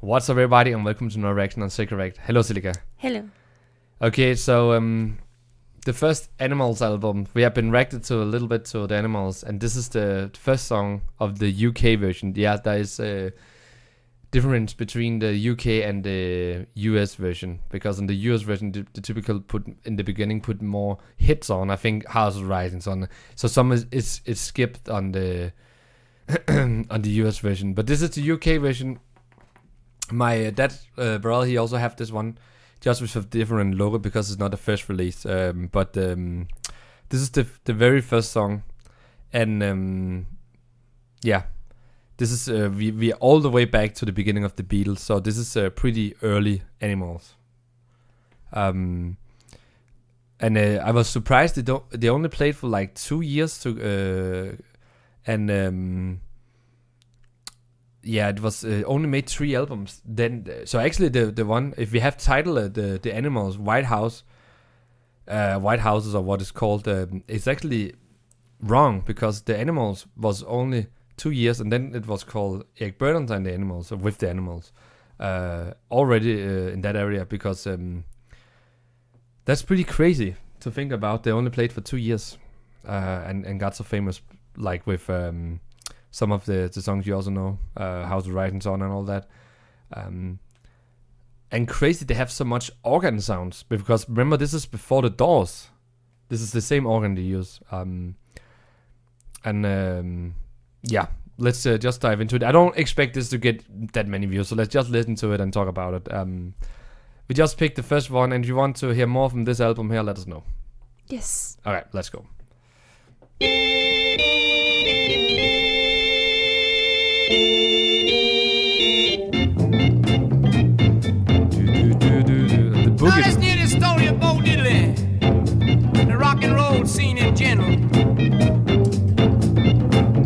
What's up, everybody, and welcome to No Reaction on Cigarette. Hello, Silica. Hello. Okay, so the first Animals album, we have been reacted to a little bit to the Animals, and this is the first song of the UK version. Yeah, there is a difference between the UK and the US version, because in the US version, the typical put in the beginning put more hits on. I think House of Rising on, so some is skipped on the on the US version, but this is the UK version. My dad, brother, he also have this one, just with a different logo because it's not the first release. But this is the very first song, and yeah, this is we are all the way back to the beginning of the Beatles. So this is pretty early Animals. And I was surprised they only played for like 2 years yeah, it was only made 3 albums. Then, so actually, the one, if we have titled the Animals White Houses or what it's called, it's actually wrong, because the Animals was only 2 years, and then it was called Eric Burdon and the Animals, or with the Animals, already in that area, because that's pretty crazy to think about. They only played for 2 years, and got so famous, like with some of the songs you also know, House of Rising and all that. And crazy they have so much organ sounds, because remember, this is before the Doors. This is the same organ they use. Yeah, let's just dive into it. I don't expect this to get that many views, so let's just listen to it and talk about it. We just picked the first one, and if you want to hear more from this album here, let us know. Yes. Alright, let's go. Now let's hear the story of Bo Diddley, the rock and roll scene in general.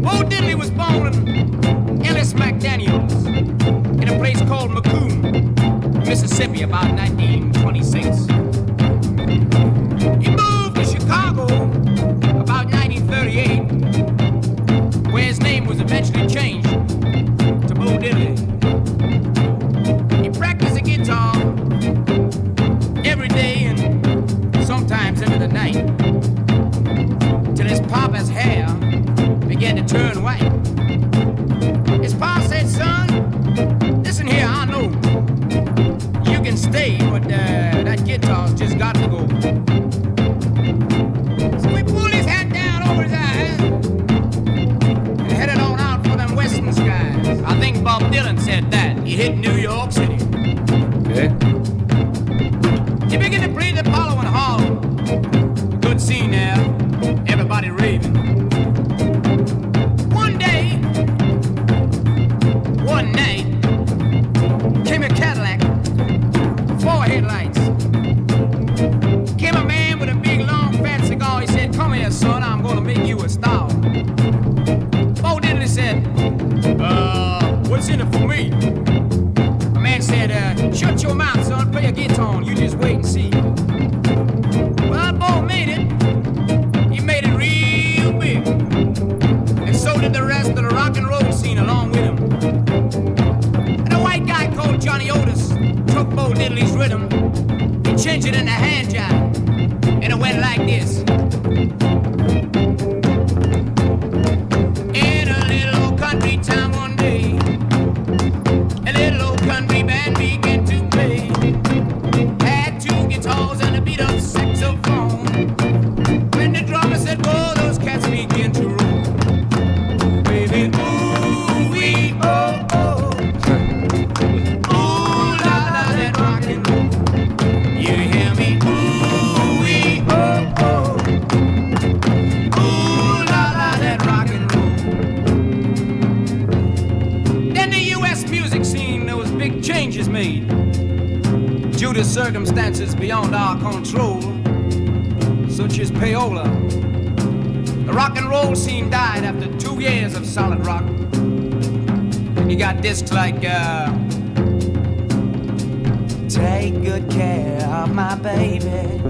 Bo Diddley was born Elias McDaniels in a place called McCoom, Mississippi, about 1926. He moved to Chicago about 1938, where his name was eventually changed to Bo Diddley. He practiced the guitar every day and sometimes into the night, till his papa's hair began to turn white. His pa said, "Son, listen here, I know you can stay, but that guitar's just got to go." So he pulled his hat down over his eyes and headed on out for them western skies. I think Bob Dylan said that. He hit New York City. Okay. He began to play the Apollo in Harlem. A good scene there, everybody raving. One day, one night, came a Cadillac, 4 headlights. Came a man with a big, long, fat cigar. He said, "Come here, son, I'm gonna make you a star." Bo Diddley said, "What's in it for me?" The man said, "Shut your mouth, son, play a guitar on, you just wait and see." Well, Bo made it. He made it real big. And so did the rest of the rock and roll scene along with him. And a white guy called Johnny Otis took Bo Diddley's rhythm and changed it into hand jive. And it went like this. In a little old country town one day, a little old country band began to play. Had 2 guitars and a beat-up saxophone. When the drummer said, "Whoa," those cats began to roll. Baby, ooh, wee, oh, oh. Ooh, la, la, that rock and roll. You hear me? Ooh, wee, oh, oh. Ooh, la, la, that rock and roll. Then the U.S. music scene, there was big changes made due to circumstances beyond our control, such as payola. The rock and roll scene died after 2 years of solid rock. And you got discs like "Take good care of my baby,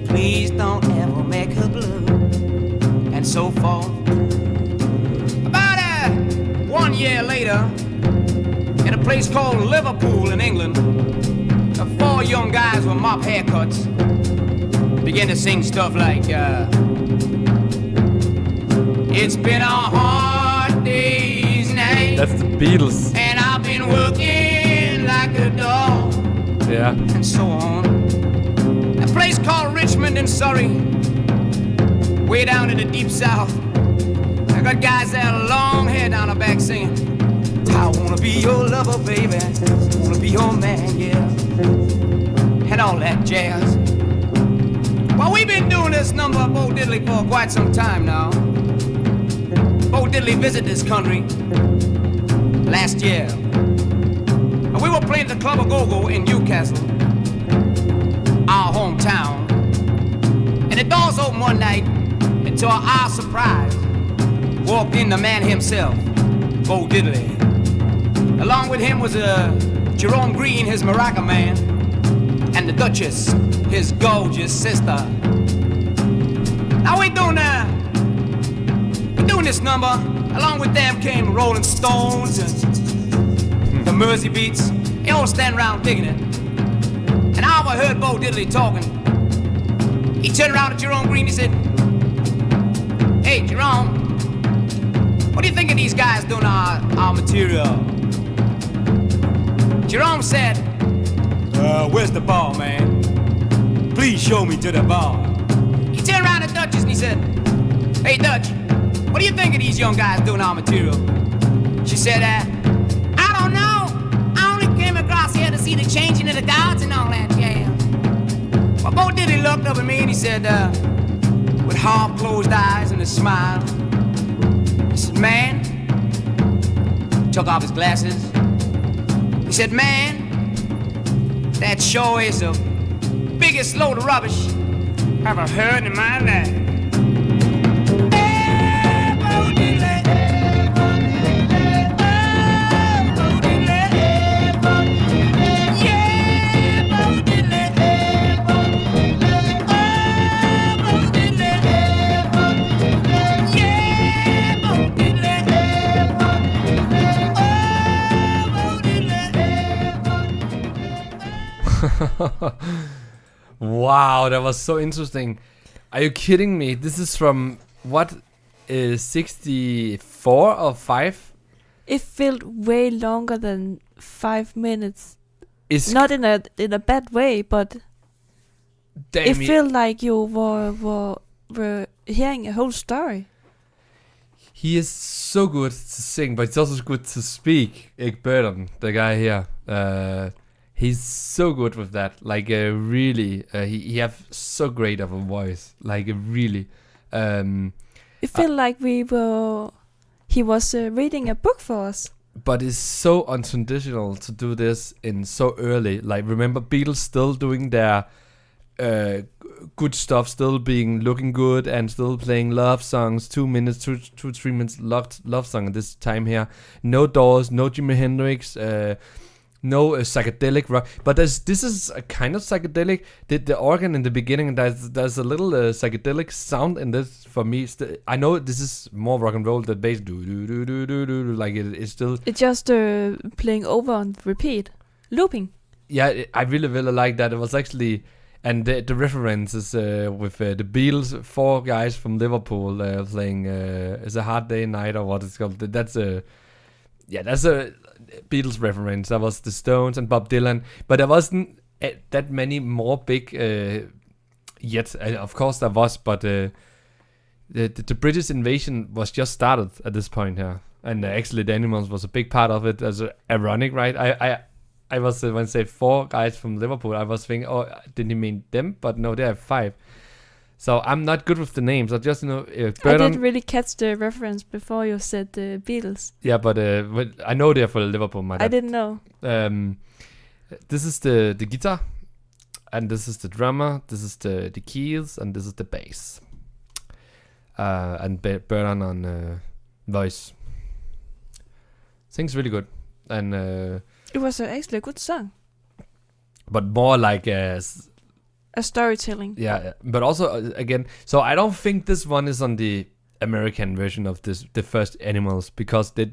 please don't ever make her blue," and so forth. About 1 year later, in a place called Liverpool in England. The four young guys with mop haircuts began to sing stuff like, it's been a hard day's night. That's the Beatles. And I've been working like a dog. Yeah. And so on. A place called Richmond in Surrey, way down in the deep south. I got guys that have long hair down the back singing, I wanna be your lover, baby. Wanna be your man, yeah. And all that jazz. Well, we've been doing this number of Bo Diddley for quite some time now. Bo Diddley visited this country last year. And we were playing at the Club of Go-Go in Newcastle, our hometown. And the doors opened one night, and to our surprise, walked in the man himself, Bo Diddley. Along with him was Jerome Green, his maraca man, and the Duchess, his gorgeous sister. Now we're doing this number. Along with them came Rolling Stones and the Mersey Beats. They all stand around digging it. And I overheard Bo Diddley talking. He turned around to Jerome Green. He said, "Hey, Jerome, what do you think of these guys doing our material?" Jerome said, "Where's the bar, man? Please show me to the bar." He turned around to Duchess and he said, "Hey, Dutch, what do you think of these young guys doing our material?" She said, "I don't know. I only came across here to see the changing of the guards and all that jazz." Well, Bo Diddley looked up at me and he said, with half-closed eyes and a smile, he said, "Man," took off his glasses. He said, "Man, that sure is the biggest load of rubbish I've ever heard in my life." Wow, that was so interesting. Are you kidding me? This is from what is 64 or 5? It felt way longer than 5 minutes. It's not in a bad way, but it felt like you were hearing a whole story. He is so good to sing, but he's also good to speak. Ig Burton, the guy here. He's so good with that. Like really, he have so great of a voice. Like really. It felt like he was reading a book for us. But it's so untraditional to do this in so early. Like remember, Beatles still doing their good stuff, still looking good, and still playing love songs. 2 minutes, 3 minutes love song. This time here, no Doors, no Jimi Hendrix. No psychedelic rock, but this is a kind of psychedelic. The organ in the beginning, there's a little psychedelic sound in this for me. I know this is more rock and roll. The bass do like it's still. It's just playing over and repeat, looping. Yeah, I really like that. It was actually, and the references with the Beatles, 4 guys from Liverpool playing "It's a Hard Day Night" or what it's called. That's a Beatles reference. That was the Stones and Bob Dylan, but there wasn't that many more big yet. Of course there was, but the British invasion was just started at this point here, and actually the Animals was a big part of it. As ironic, right? I was when I say 4 guys from Liverpool, I was thinking, oh, didn't he mean them? But no, they have 5. So I'm not good with the names. I just know. I didn't really catch the reference before you said the Beatles. Yeah, but I know they're for Liverpool. I didn't know. This is the guitar, and this is the drummer. This is the keys, and this is the bass. And Burton on voice. Sings really good, and it was actually a good song. But more like a storytelling. Yeah, but also again, so I don't think this one is on the American version of the first Animals, because they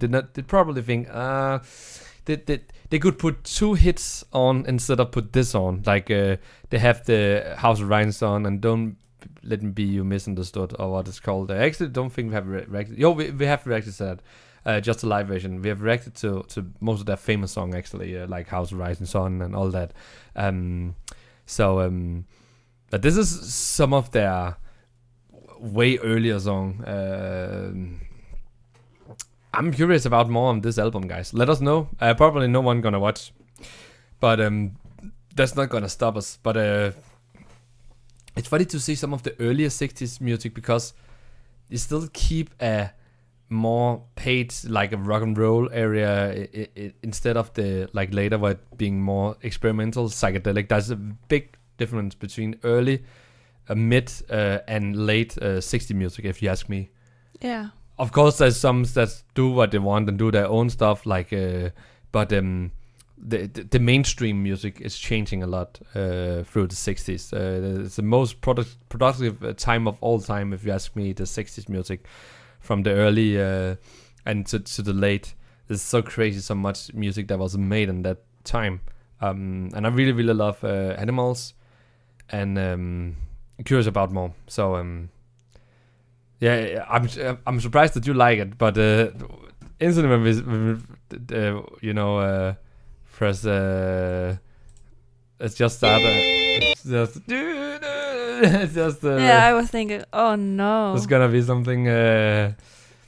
probably think they could put 2 hits on instead of put this on. Like they have the House of Rhinos on, and Don't Let Me Be You Misunderstood, or what it's called. I actually don't think we have reacted. We have reacted to that. Just a live version. We have reacted to most of their famous song actually, like House of Rising Sun and all that. But this is some of their way earlier song. I'm curious about more on this album, guys. Let us know. Probably no one gonna watch, but that's not gonna stop us. But it's funny to see some of the earlier 60s music, because you still keep a more paid, like a rock and roll area instead of the like later where it being more experimental psychedelic. There's a big difference between early, mid, and late 60s music, if you ask me. Yeah. Of course, there's some that do what they want and do their own stuff, like, but the mainstream music is changing a lot through the 60s. It's the most productive time of all time, if you ask me, the 60s music. From the early and to the late. It's so crazy, so much music that was made in that time. And I really, really love Animals, and curious about more. So, yeah, I'm surprised that you like it, but instantly when we press it's just that it's just I was thinking, oh no, there's gonna be something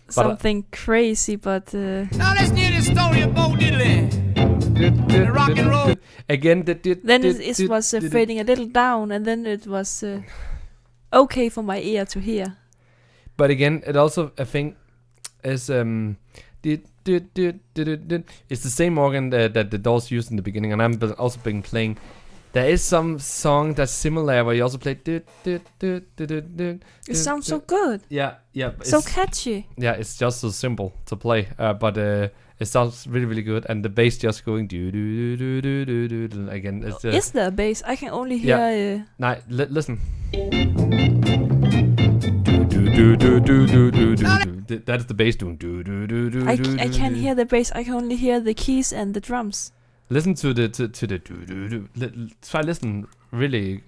something crazy, but Now let's hear the story of Bo Diddley. The rock and roll. Again, then it was fading a little down, and then it was okay for my ear to hear. But again, it also, I think, is it's the same organ that the Doors used in the beginning, and I'm also been playing. There is some song that's similar where you also play. It sounds so good. Yeah. So catchy. Yeah, it's just so simple to play, but it sounds really, really good, and the bass just going again. It's, is there a bass? I can only hear. Yeah. Listen. That's the bass doing. I can't hear the bass. I can only hear the keys and the drums. Listen to the try listen really.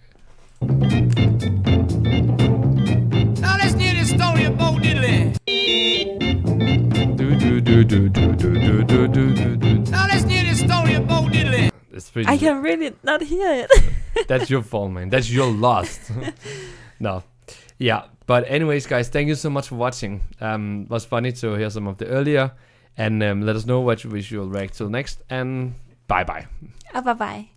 Now let's hear the story of Bo Diddley. Now let's hear the story of Bo Diddley. I can really not hear it. That's your fault, man. That's your loss. No. Yeah. But anyways, guys, thank you so much for watching. It was funny to hear some of the earlier, and let us know what we should react to next, and bye-bye. Bye-bye.